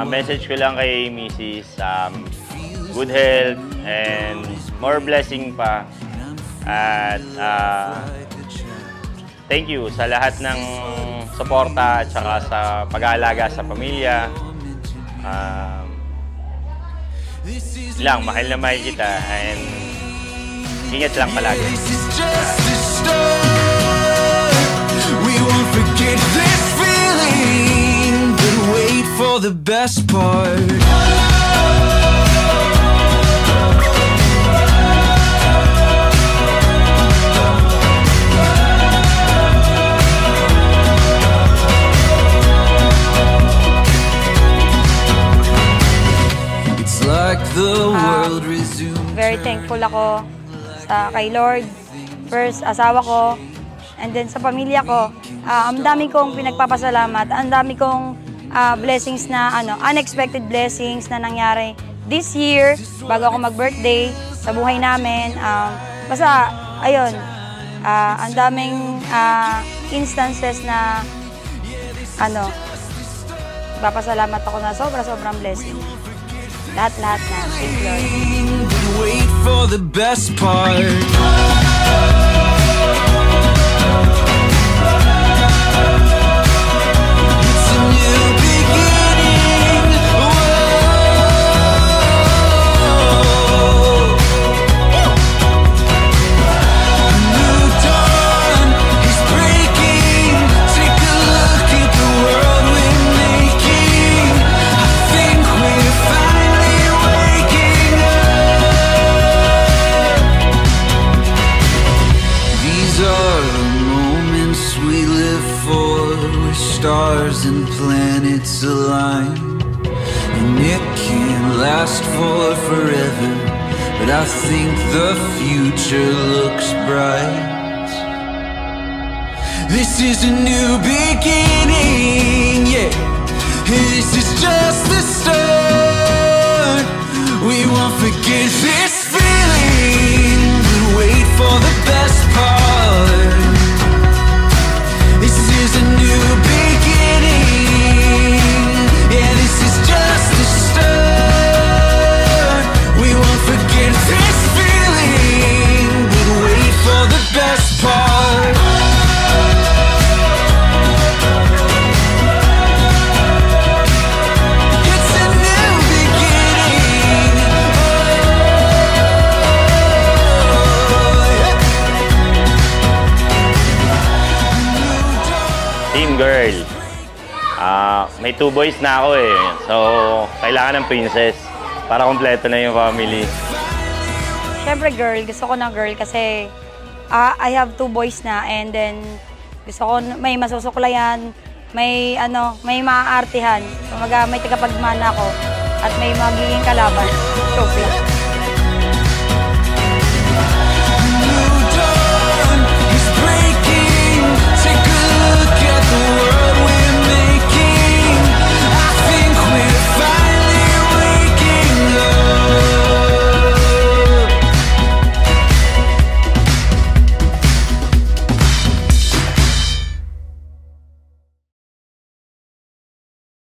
Message ko lang kay Mrs. Good health and more blessing pa. At thank you sa lahat ng suporta at saka sa pag-aalaga sa pamilya. Mahal na mahal kita and ingat lang palagi. We won't forget this feeling, but wait for the best part. It's like the world resumed. Very thankful ako kay Lord, first asawa ko, and then sa pamilya ko. Ang dami kong pinagpapasalamat, ang dami kong blessings na unexpected blessings na nangyari this year bago ako mag-birthday sa buhay namin. Basta ayun, ang daming instances na papasalamat ako na sobrang blessing. Lahat-lahat na. Thank you, Lord. Wait for the best part. Stars and planets align, and it can't last for forever, but I think the future looks bright. This is a new beginning, yeah. This is just the start. We won't forget this feeling, but wait for the best part. This is a new beginning. Yeah, this is just the start. We won't forget this feeling, but wait for the best part. It's a new beginning. Team Girl. May 2 boys na ako eh. So, kailangan ng princess para kompleto na yung family. Siyempre girl, gusto ko na girl kasi I have 2 boys na, and then gusto ko may masusuklayan, may maaartihan. May tagapagmana ako at may magiging kalaban. Joke lang.